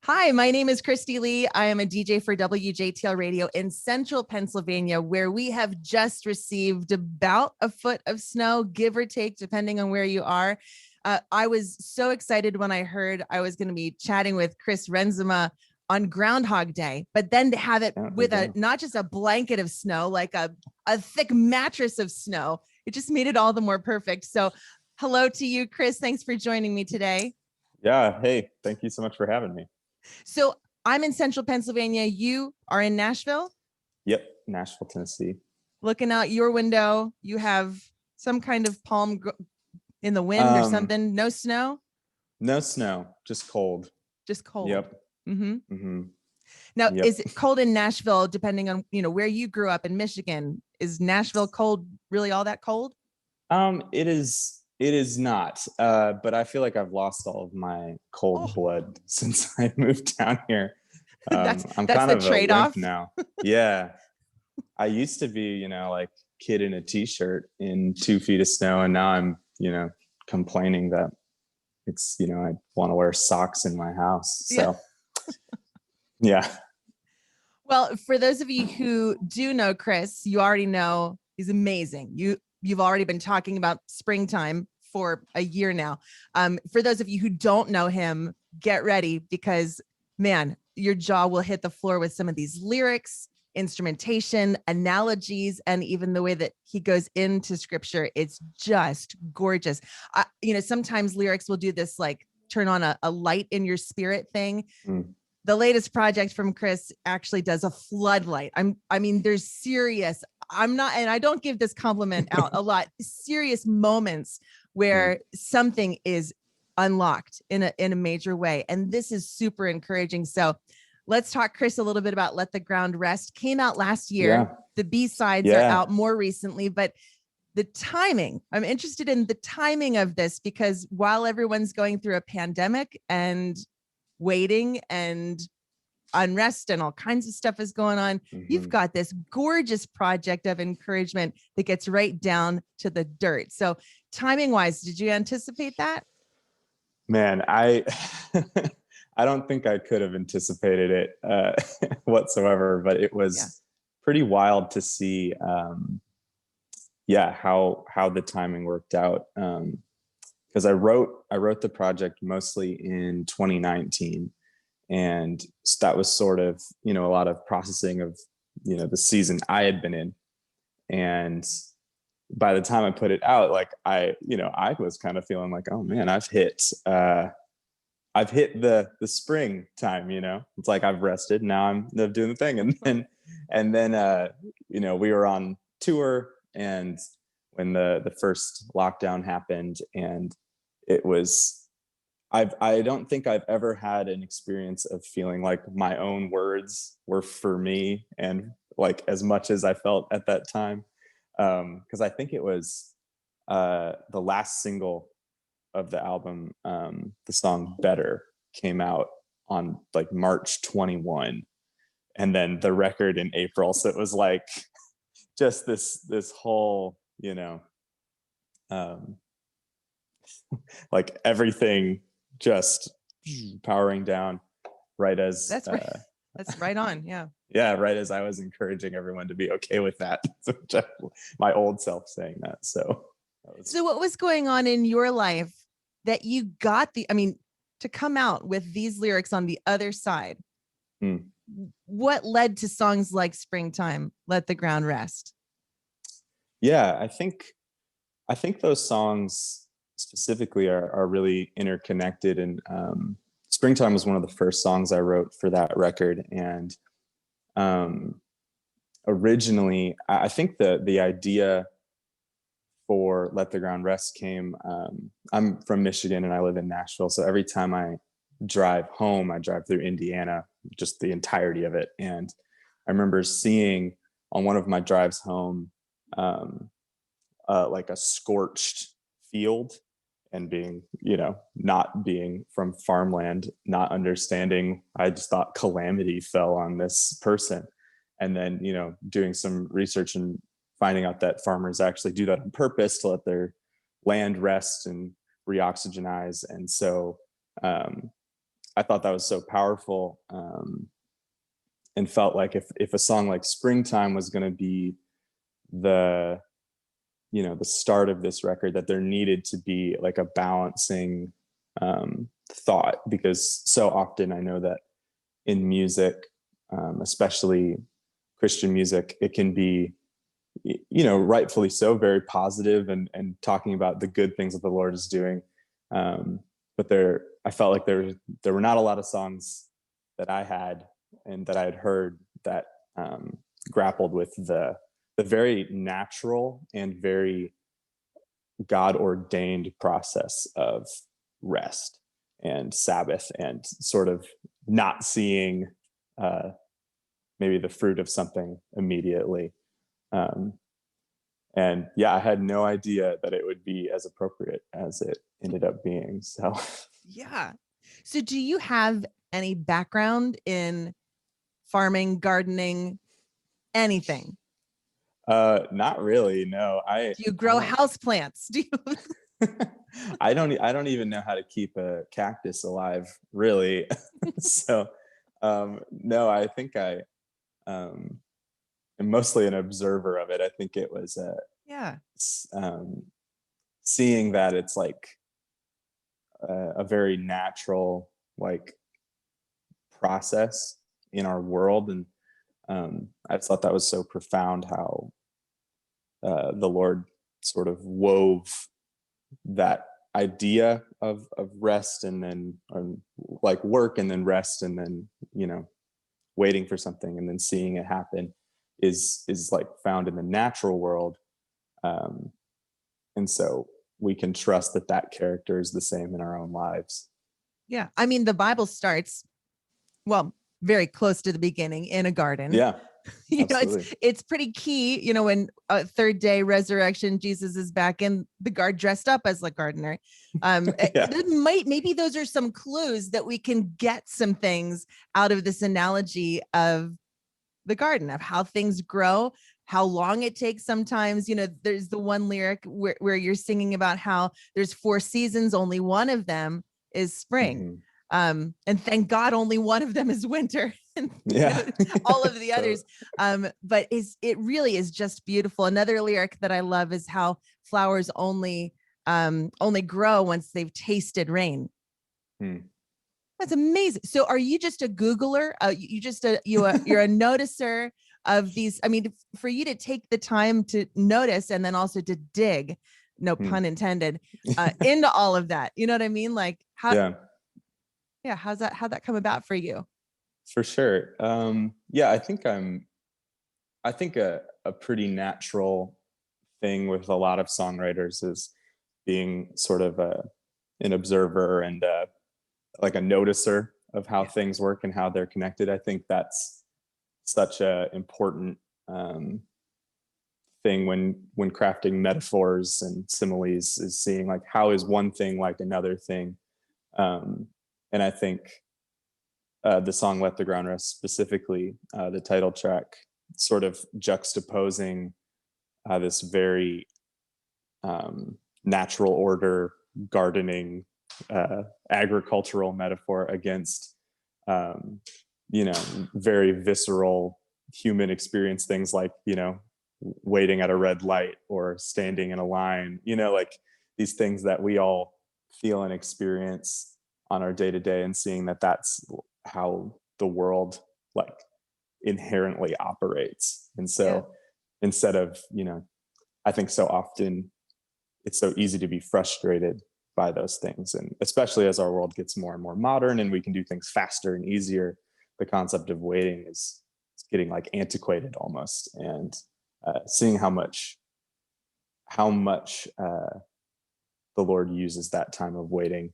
Hi, my name is Kristi Leigh. I am a DJ for WJTL Radio in central Pennsylvania, where we have just received about a foot of snow, give or take, depending on where you are. I was so excited when I heard I was going to be chatting with Chris Renzema on Groundhog Day, but then to have it with not just a blanket of snow, like a thick mattress of snow, it just made it all the more perfect. So hello to you, Chris. Thanks for joining me today. Yeah. Hey, thank you so much for having me. So I'm in central Pennsylvania. You are in Nashville? Yep. Nashville, Tennessee. Looking out your window, you have some kind of palm in the wind or something. No snow? No snow, just cold. Just cold. Yep. Mm-hmm. Mm-hmm. Now, is it cold in Nashville, depending on, where you grew up in Michigan? Is Nashville cold, really all that cold? It is not, but I feel like I've lost all of my cold blood since I moved down here. I'm kind of trade-off now. Yeah. I used to be, like kid in a t-shirt in 2 feet of snow. And now I'm, complaining that it's, I want to wear socks in my house. So yeah. Well, for those of you who do know Chris, you already know he's amazing. You've already been talking about Springtime for a year now. For those of you who don't know him, get ready because, man, your jaw will hit the floor with some of these lyrics, instrumentation, analogies, and even the way that he goes into scripture. It's just gorgeous. Sometimes lyrics will do this, like turn on a light in your spirit thing. The latest project from Chris actually does a floodlight. There's serious, and I don't give this compliment out a lot, serious moments where something is unlocked in a major way. And this is super encouraging. So let's talk, Chris, a little bit about Let the Ground Rest. Came out last year. Yeah. The B-sides are out more recently, but the timing, I'm interested in the timing of this, because while everyone's going through a pandemic and waiting and unrest and all kinds of stuff is going on, you've got this gorgeous project of encouragement that gets right down to the dirt. So timing wise, did you anticipate that? Man, I don't think I could have anticipated it whatsoever, but it was pretty wild to see how the timing worked out. Because I wrote the project mostly in 2019, and that was sort of, a lot of processing of, the season I had been in. And by the time I put it out, like I was kind of feeling like, oh man, I've hit the spring time, it's like I've rested. Now I'm doing the thing. And then, we were on tour, and when the first lockdown happened, and it was, I don't think I've ever had an experience of feeling like my own words were for me, and like as much as I felt at that time. Because I think it was the last single of the album, the song Better, came out on like March 21, and then the record in April. So it was like just this whole, like everything just powering down right as that's right on. Right as I was encouraging everyone to be okay with that. My old self saying that. So what was going on in your life that you got to come out with these lyrics on the other side? What led to songs like Springtime, Let the Ground Rest? Yeah, I think those songs specifically are really interconnected, and Springtime was one of the first songs I wrote for that record. And originally, I think the idea for Let the Ground Rest came, I'm from Michigan and I live in Nashville, so every time I drive home, I drive through Indiana, just the entirety of it. And I remember seeing on one of my drives home like a scorched field, and being, not being from farmland, not understanding, I just thought calamity fell on this person. And then, doing some research and finding out that farmers actually do that on purpose to let their land rest and reoxygenize. And so I thought that was so powerful, and felt like if a song like Springtime was going to be the, the start of this record, that there needed to be like a balancing thought, because so often I know that in music, especially Christian music, it can be, rightfully so, very positive and talking about the good things that the Lord is doing. But I felt like there were not a lot of songs that I had and that I had heard that grappled with the very natural and very God ordained process of rest and Sabbath, and sort of not seeing maybe the fruit of something immediately. And yeah, I had no idea that it would be as appropriate as it ended up being. So yeah. So do you have any background in farming, gardening, anything? Not really. No, Do you grow house plants? Do you? I don't even know how to keep a cactus alive, really. So no, I think I am mostly an observer of it. I think it was Yeah. Seeing that it's like a very natural like process in our world, and I just thought that was so profound how the Lord sort of wove that idea of rest, and then like work, and then rest, and then waiting for something, and then seeing it happen is like found in the natural world, and so we can trust that character is the same in our own lives. Yeah. I mean, the Bible starts, well, very close to the beginning in a garden. Yeah. It's pretty key, when third day resurrection, Jesus is back in the dressed up as a gardener. Yeah. Maybe those are some clues that we can get some things out of this analogy of the garden, of how things grow, how long it takes. Sometimes, there's the one lyric where you're singing about how there's 4 seasons, only one of them is spring. Mm-hmm. And thank God only one of them is winter. And all of the others. But it really is just beautiful. Another lyric that I love is how flowers only grow once they've tasted rain. That's amazing. So are you just a Googler? You're a noticer of these? I mean, for you to take the time to notice and then also to dig, no pun intended, into all of that. You know what I mean? Like how'd that come about for you? For sure. I think a pretty natural thing with a lot of songwriters is being sort of an observer and like a noticer of how things work and how they're connected. I think that's such a important thing when crafting metaphors and similes, is seeing like how is one thing like another thing. And I think the song Let the Ground Rest, specifically the title track, sort of juxtaposing this very natural order gardening agricultural metaphor against very visceral human experience things like waiting at a red light or standing in a line, like these things that we all feel and experience on our day-to-day, and seeing that that's how the world like inherently operates. And so instead of I think so often it's so easy to be frustrated by those things, and especially as our world gets more and more modern and we can do things faster and easier, the concept of waiting is getting like antiquated almost. And seeing how much the Lord uses that time of waiting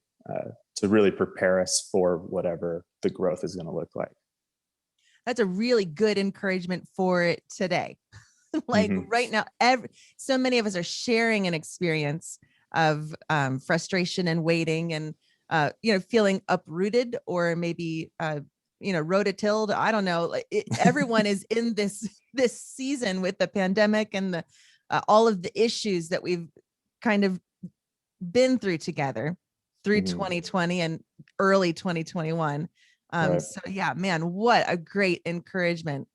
to really prepare us for whatever the growth is going to look like. That's a really good encouragement for it today. Like right now, so many of us are sharing an experience of frustration and waiting, and feeling uprooted, or maybe rototilled. I don't know. Everyone is in this season with the pandemic and the all of the issues that we've kind of been through together. through Mhm. 2020 and early 2021. Right. So yeah, man, what a great encouragement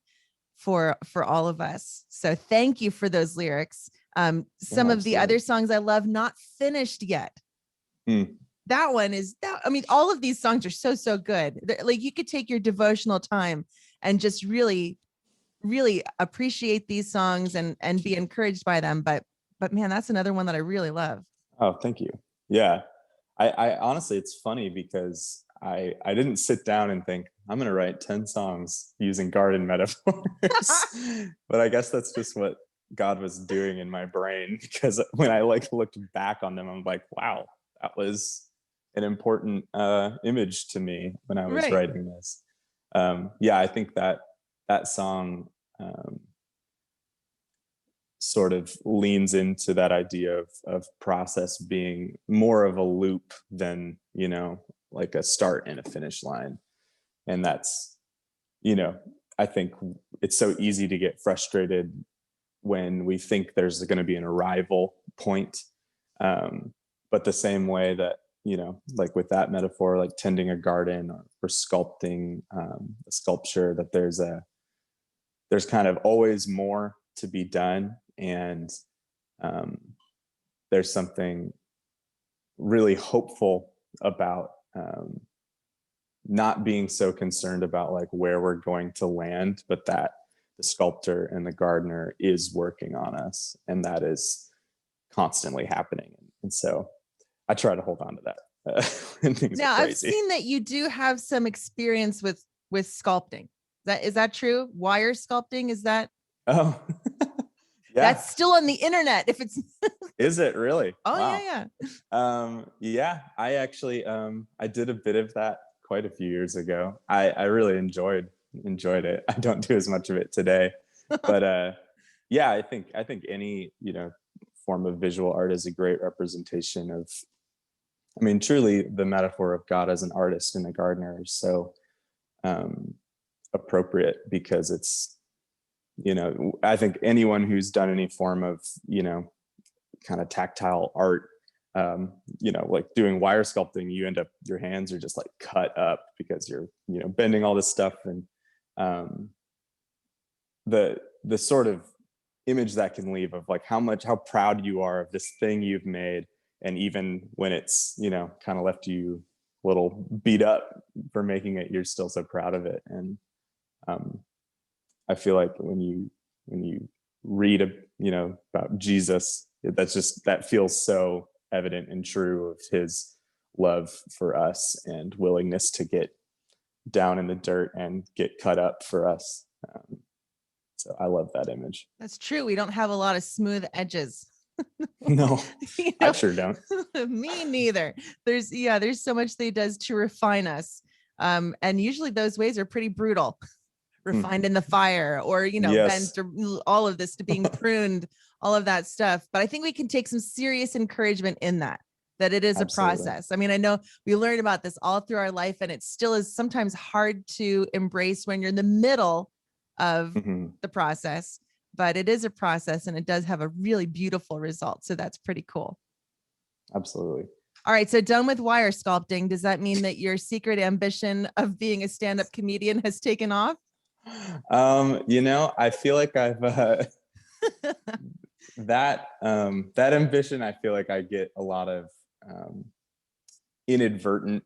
for all of us. So thank you for those lyrics. Some Yeah, of the other absolutely. songs I love, Not Finished Yet. Mm. That one is that, I mean, all of these songs are so good. Like you could take your devotional time and just really appreciate these songs and be encouraged by them. But man, that's another one that I really love. Oh, thank you. Yeah. I honestly, it's funny because I didn't sit down and think I'm going to write 10 songs using garden metaphors, but I guess that's just what God was doing in my brain, because when I like looked back on them, I'm like, wow, that was an important image to me when I was Right. writing this. Yeah, I think that that song um, sort of leans into that idea of process being more of a loop than, you know, like a start and a finish line. And that's, you know, I think it's so easy to get frustrated when we think there's going to be an arrival point. But the same way that, you know, like with that metaphor, like tending a garden or sculpting a sculpture, that there's kind of always more to be done. And um, there's something really hopeful about not being so concerned about like where we're going to land, but that the sculptor and the gardener is working on us, and that is constantly happening. And so I try to hold on to that when things are Now I've crazy. seen that you do have some experience with sculpting. Is that true? Wire sculpting, is that Oh, yeah. that's still on the internet if it's Is it really? oh Wow. yeah. Yeah, I actually I did a bit of that quite a few years ago. I really enjoyed it. I don't do as much of it today, but yeah, I think any, you know, form of visual art is a great representation of, I mean, truly the metaphor of God as an artist and a gardener is so um appropriate, because it's, you know, I think anyone who's done any form of, you know, kind of tactile art, you know, like doing wire sculpting, you end up, your hands are just like cut up because you're, you know, bending all this stuff. And um, the sort of image that can leave of like how proud you are of this thing you've made, and even when it's, you know, kind of left you a little beat up for making it, you're still so proud of it. And um, I feel like when you read you know, about Jesus, that's just, that feels so evident and true of his love for us and willingness to get down in the dirt and get cut up for us. So I love that image. That's true. We don't have a lot of smooth edges. No, You I know, sure don't. me neither. There's so much that he does to refine us. And usually those ways are pretty brutal. Refined in the fire, or, you know, Yes. bent, or all of this to being pruned, all of that stuff. But I think we can take some serious encouragement in that it is a Absolutely. process. I mean, I know we learn about this all through our life, and it still is sometimes hard to embrace when you're in the middle of Mhm. the process, but it is a process and it does have a really beautiful result. So that's pretty cool. Absolutely. All right. So done with wire sculpting. Does that mean that your secret ambition of being a stand-up comedian has taken off? You know, I feel like I've that ambition, I feel like I get a lot of um, inadvertent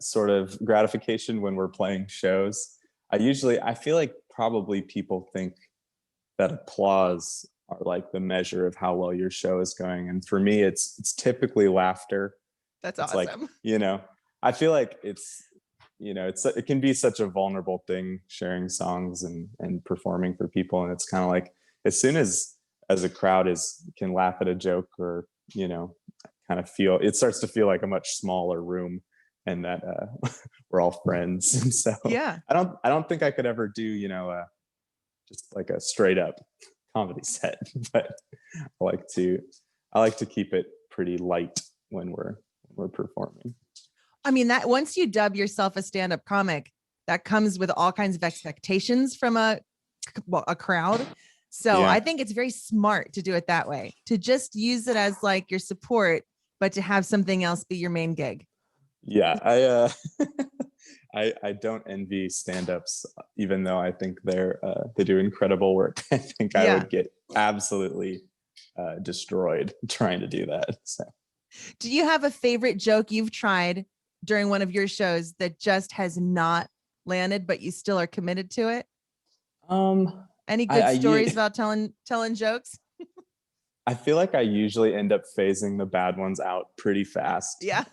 sort of gratification when we're playing shows. I feel like probably people think that applause are like the measure of how well your show is going, and for me it's typically laughter. That's It's like, awesome. you know, I feel like it's, you know, it can be such a vulnerable thing, sharing songs and performing for people. And it's kind of like, as soon as a crowd can laugh at a joke, or, you know, kind of feel, it starts to feel like a much smaller room, and that we're all friends. And so Yeah. I don't think I could ever do, you know, just like a straight up comedy set, but I like to keep it pretty light when we're performing. I mean, that once you dub yourself a stand-up comic, that comes with all kinds of expectations from a crowd. So Yeah. I think it's very smart to do it that way, to just use it as like your support, but to have something else be your main gig. Yeah, I don't envy stand-ups, even though I think they do incredible work. I think I would get absolutely destroyed trying to do that. So, do you have a favorite joke you've tried during one of your shows that just has not landed, but you still are committed to it? Any good stories about telling jokes? I feel like I usually end up phasing the bad ones out pretty fast. Yeah.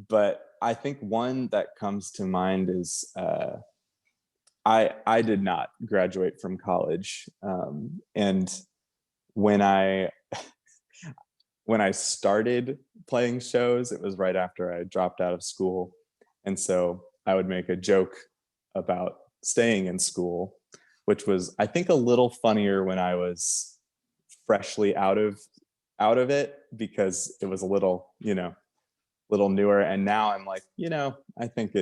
But I think one that comes to mind is I did not graduate from college, and when I started playing shows, it was right after I dropped out of school, and so I would make a joke about staying in school, which was, I think, a little funnier when I was freshly out of it, because it was a little newer. And now I'm like, I think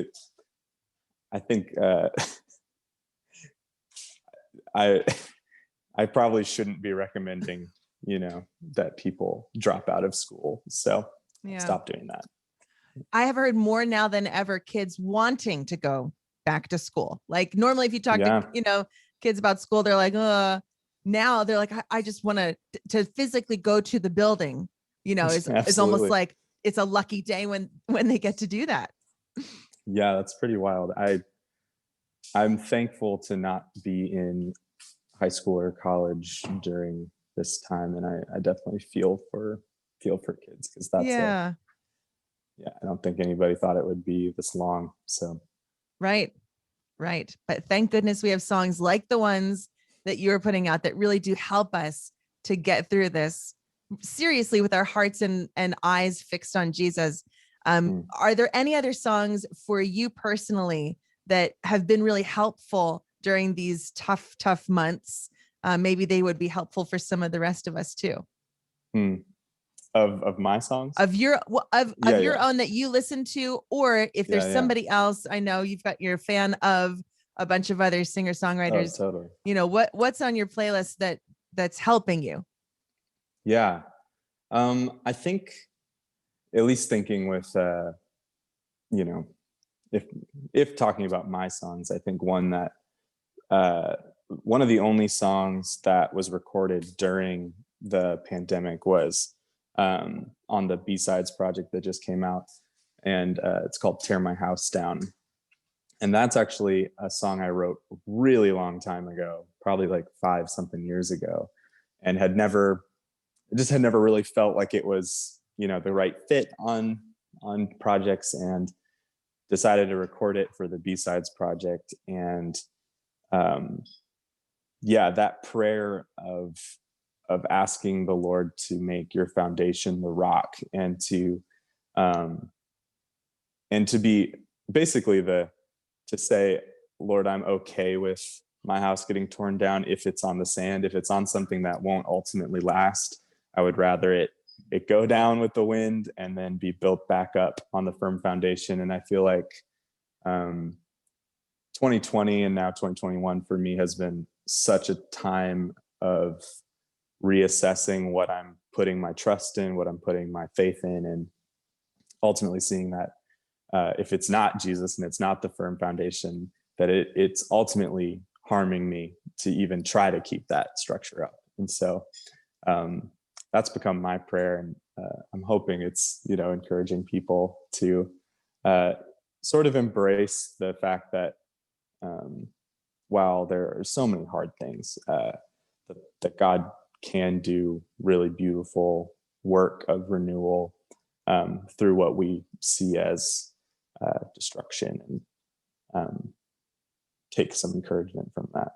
I probably shouldn't be recommending, that people drop out of school. So stop doing that. I have heard more now than ever kids wanting to go back to school. Like, normally if you talk to, kids about school, they're like, now they're like, I just want to physically go to the building, it's almost like it's a lucky day when they get to do that. Yeah, that's pretty wild. I'm thankful to not be in high school or college during this time, and I definitely feel for kids, because that's I don't think anybody thought it would be this long. So right. But thank goodness we have songs like the ones that you're putting out that really do help us to get through this seriously with our hearts and eyes fixed on Jesus. Are there any other songs for you personally that have been really helpful during these tough months? Maybe they would be helpful for some of the rest of us too. Of my songs? Of your own that you listen to, or if there's somebody else. I know you've got, you're a fan of a bunch of other singer-songwriters. Oh, totally. What's on your playlist that's helping you? Yeah. I think, at least thinking with if talking about my songs, I think one of the only songs that was recorded during the pandemic was on the B-Sides project that just came out, and it's called Tear My House Down. And that's actually a song I wrote a really long time ago, probably like 5 something years ago, and had never really felt like it was, the right fit on projects, and decided to record it for the B-Sides project. And that prayer of asking the Lord to make your foundation the rock, and to be basically to say, Lord, I'm okay with my house getting torn down if it's on the sand. If it's on something that won't ultimately last, I would rather it go down with the wind and then be built back up on the firm foundation. And I feel like 2020 and now 2021 for me has been such a time of reassessing what I'm putting my trust in, what I'm putting my faith in, and ultimately seeing that if it's not Jesus and it's not the firm foundation, that it's ultimately harming me to even try to keep that structure up. And so that's become my prayer, and I'm hoping it's encouraging people to sort of embrace the fact that while there are so many hard things, that God can do really beautiful work of renewal through what we see as destruction, and take some encouragement from that.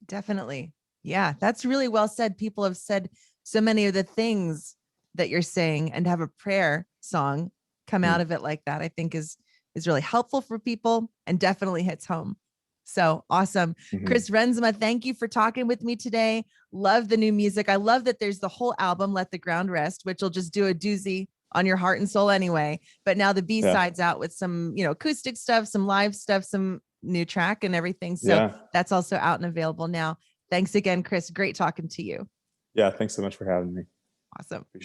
Definitely. Yeah, that's really well said. People have said so many of the things that you're saying, and to have a prayer song come out of it like that, I think is really helpful for people and definitely hits home. So awesome. Chris Renzema, thank you for talking with me today. Love the new music. I love that there's the whole album, Let the Ground Rest, which will just do a doozy on your heart and soul anyway. But now the B-sides out with some, acoustic stuff, some live stuff, some new track and everything. So that's also out and available now. Thanks again, Chris. Great talking to you. Yeah, thanks so much for having me. Awesome.